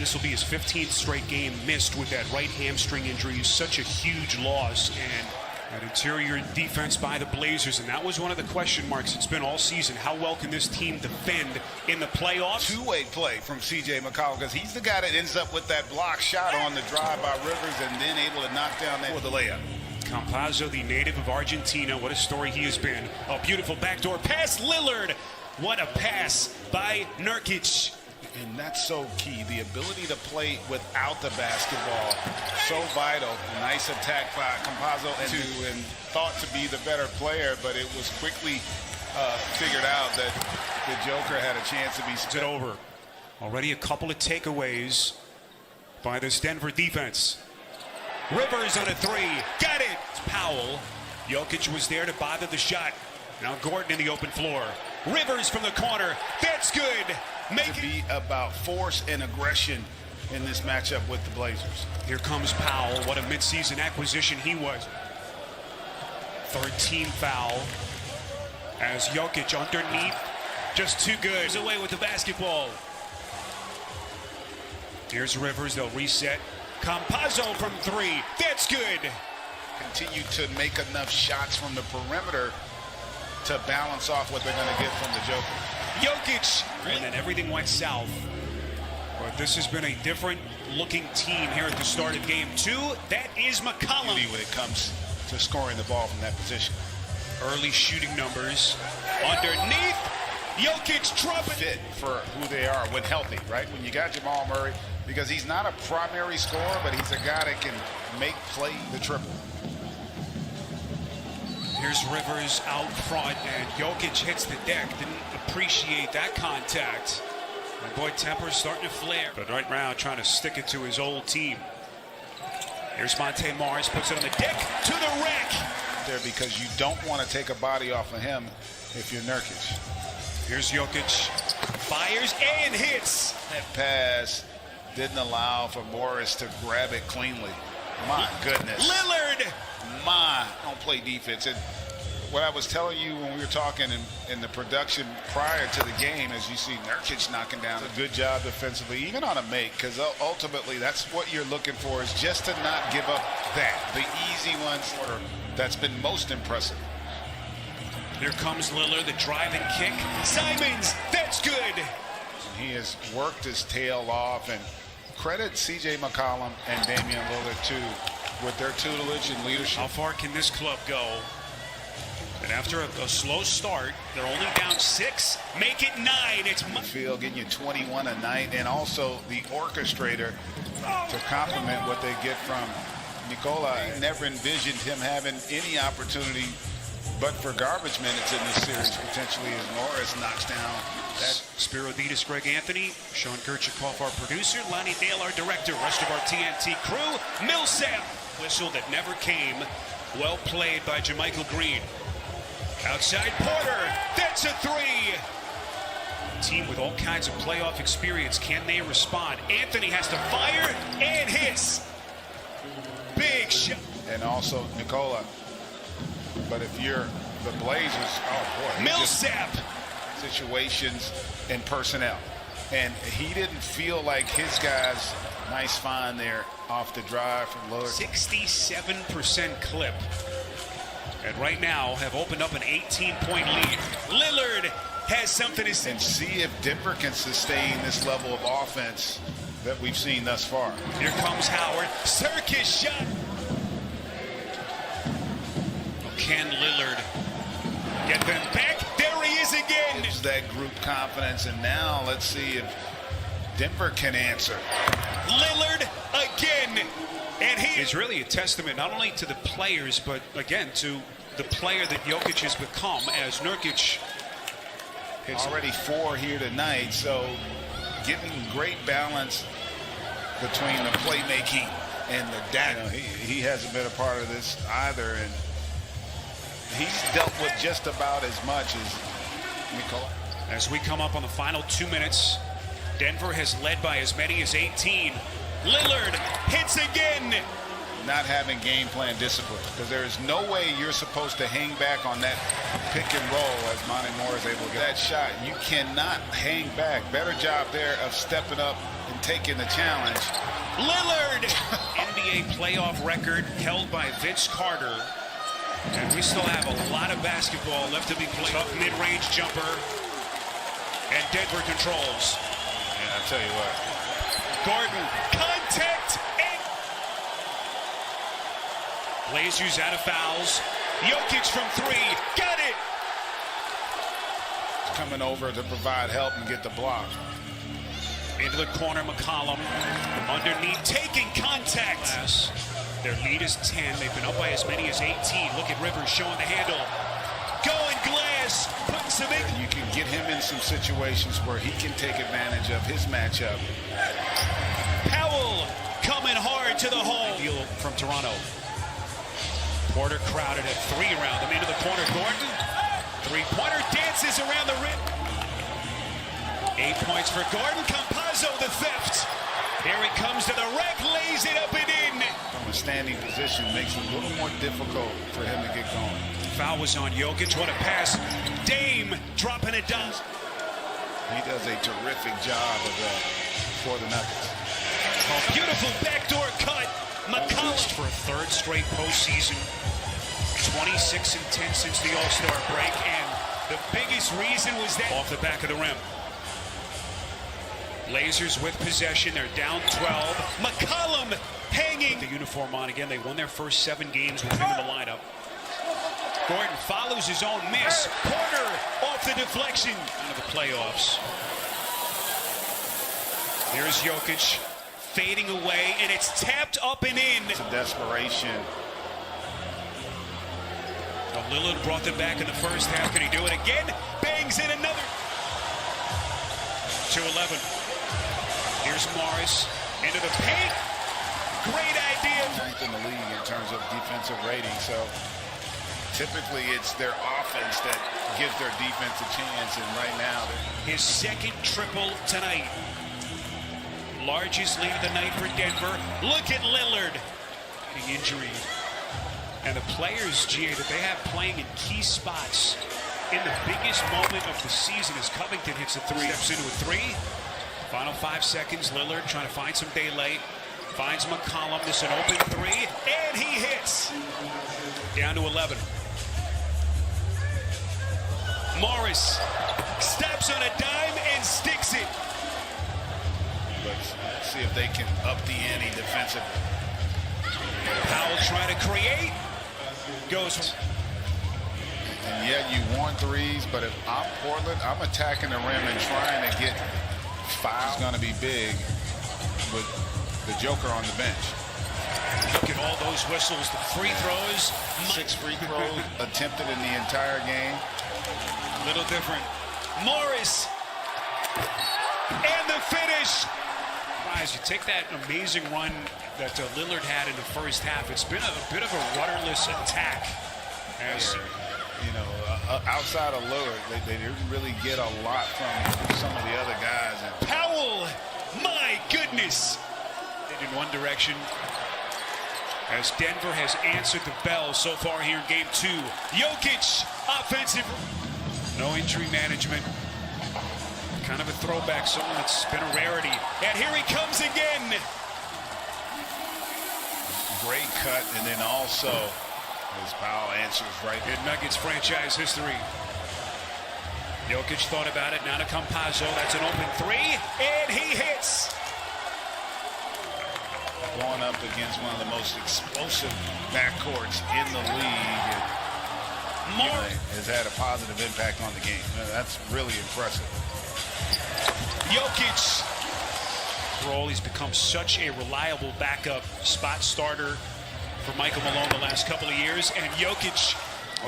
This will be his 15th straight game missed with that right hamstring injury. Such a huge loss, and that interior defense by the Blazers, and that was one of the question marks it's been all season. How well can this team defend in the playoffs? Two-way play from C.J. McCollum, because he's the guy that ends up with that block shot on the drive by Rivers and then able to knock down that for the layup. Campazzo, the native of Argentina, what a story he has been. A beautiful backdoor pass, Lillard. What a pass by Nurkic. And that's so key, the ability to play without the basketball. So vital. Nice attack by Campazzo and thought to be the better player, but it was quickly figured out that the Joker had a chance to be spit over. Already a couple of takeaways by this Denver defense. Rivers on a three. Got it. It's Powell. Jokic was there to bother the shot. Now Gordon in the open floor. Rivers from the corner. That's good. Make it be about force and aggression in this matchup with the Blazers. Here comes Powell. What a midseason acquisition he was. 13 foul as Jokic underneath. Just too good. He's away with the basketball. Here's Rivers. They'll reset. Campazzo from three. That's good. Continue to make enough shots from the perimeter to balance off what they're going to get from the Joker. Jokic. And then everything went south. But this has been a different looking team here at the start of game two. That is McCollum. When it comes to scoring the ball from that position. Early shooting numbers. Underneath. Jokic trumpet. Fit for who they are when healthy, right? When you got Jamal Murray, because he's not a primary scorer, but he's a guy that can play the triple. Here's Rivers out front, and Jokic hits the deck. Didn't appreciate that contact. My boy Temper's starting to flare. But right now, trying to stick it to his old team. Here's Monte Morris, puts it on the deck, to the rack. There, because you don't want to take a body off of him if you're Nurkic. Here's Jokic, fires and hits. That pass didn't allow for Morris to grab it cleanly. My goodness. Lillard. Don't play defense. And what I was telling you when we were talking in the production prior to the game, as you see Nurkic knocking down a good job defensively, even on a make, because ultimately that's what you're looking for, is just to not give up the easy ones. That's been most impressive. Here comes Lillard, the driving kick. Simons, that's good. He has worked his tail off, and credit C.J. McCollum and Damian Lillard too with their tutelage and leadership. How far can this club go? And after a slow start, they're only down 6. Make it 9. It's Field getting you 21 a night, and also the orchestrator to complement what they get from Nikola. I never envisioned him having any opportunity but for garbage minutes in this series, potentially, as Morris knocks down that. Spiro Ditas, Greg Anthony, Sean Kirchikoff, our producer, Lonnie Dale, our director, rest of our TNT crew. Millsap, whistle that never came. Well played by JaMychal Green. Outside Porter, that's a three. Team with all kinds of playoff experience, can they respond? Anthony has to fire and hits. Big shot. And also Nikola. But if you're the Blazers, oh boy, Millsap. Situations and personnel, and he didn't feel like his guys. Nice find there off the drive from Lillard. 67% clip, and right now have opened up an 18-point lead. Lillard has something to say. And see if Denver can sustain this level of offense that we've seen thus far. Here comes Howard. Circus shot. Can Lillard get them back? There he is again. It's that group confidence, and now let's see if Denver can answer. Lillard again, and he is really a testament not only to the players, but again to the player that Jokic has become as Nurkic hits already 4 here tonight, so getting great balance between the playmaking and the data. He hasn't been a part of this either, and he's dealt with just about as much as Nikola. As we come up on the final 2 minutes, Denver has led by as many as 18. Lillard hits again. Not having game plan discipline, because there is no way you're supposed to hang back on that pick and roll as Monte Morris is able to get that shot. You cannot hang back. Better job there of stepping up and taking the challenge. Lillard! NBA playoff record held by Vince Carter. And we still have a lot of basketball left to be played. Tough mid-range jumper. And Denver controls. Yeah, I'll tell you what. Gordon, contact, and Blazers out of fouls. Jokic from three, got it! Coming over to provide help and get the block. Into the corner, McCollum. Underneath, taking contact. Their lead is 10. They've been up by as many as 18. Look at Rivers showing the handle. Going glass, putting some in. You can get him in some situations where he can take advantage of his matchup. Powell coming hard to the hole. Deal from Toronto. Porter crowded at three around them. Into the corner, Gordon. Three-pointer dances around the rim. 8 points for Gordon. Campazzo, the theft. Here he comes to the rack, lays it up and in. From a standing position, makes it a little more difficult for him to get going. Foul was on Jokic. What a pass. Dame dropping it down. He does a terrific job of that for the Nuggets. Oh, beautiful backdoor cut. McCollum for a third straight postseason. 26 and 10 since the All-Star break, and the biggest reason was that off the back of the rim. Blazers with possession. They're down 12. McCollum hanging the uniform on again. They won their first 7 games with him in the lineup. Gordon follows his own miss. Porter off the deflection into the playoffs. Here's Jokic fading away, and it's tapped up and in. It's a desperation. Now Lillard brought them back in the first half. Can he do it again? Bangs in another. 2-11. Here's Morris into the paint. Great idea. Ninth in the league in terms of defensive rating. So typically it's their offense that gives their defense a chance. And right now, his second triple tonight. Largest lead of the night for Denver. Look at Lillard. The injury. And the players, GA, that they have playing in key spots in the biggest moment of the season as Covington hits a three. Steps into a three. Final 5 seconds. Lillard trying to find some daylight. Finds McCollum. This is an open three. And he hits. Down to 11. Morris steps on a dime and sticks it. let's see if they can up the ante defensively. Powell trying to create. Goes. And yeah, you want threes, but if I'm Portland, I'm attacking the rim and trying to get fouls. It's going to be big with the Joker on the bench. Look at all those whistles, the free throws. 6 free throws attempted in the entire game. A little different. Morris. And the finish. Guys, you take that amazing run that Lillard had in the first half. It's been a bit of a rudderless attack. As you know, outside of Lillard, they didn't really get a lot from some of the other guys. And Powell, my goodness. In one direction. As Denver has answered the bell so far here in game 2. Jokic, offensive. No injury management. Kind of a throwback, someone that's been a rarity. And here he comes again. Great cut, and then also as Powell answers right in Nuggets franchise history. Jokic thought about it. Now to Campazzo. That's an open three. And he hits. Going up against one of the most explosive backcourts in the league. Has had a positive impact on the game. That's really impressive. Jokic. Role, he's become such a reliable backup spot starter for Michael Malone the last couple of years. And Jokic,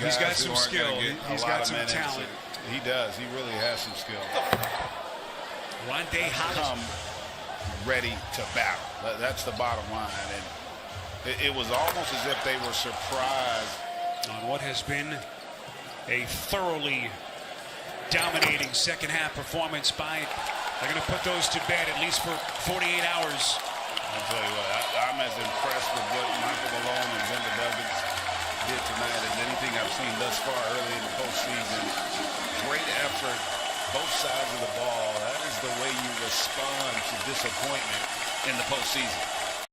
he's got some skill. He's got some talent. He does. He really has some skill. Rondae Hollis. Ready to battle. That's the bottom line. And it was almost as if they were surprised on what has been a thoroughly dominating second half performance by. They're going to put those to bed at least for 48 hours. I'll tell you what, I'm as impressed with what Michael Malone and Denver Nuggets did tonight as anything I've seen thus far early in the postseason. Great effort both sides of the ball. That is the way you respond to disappointment in the postseason.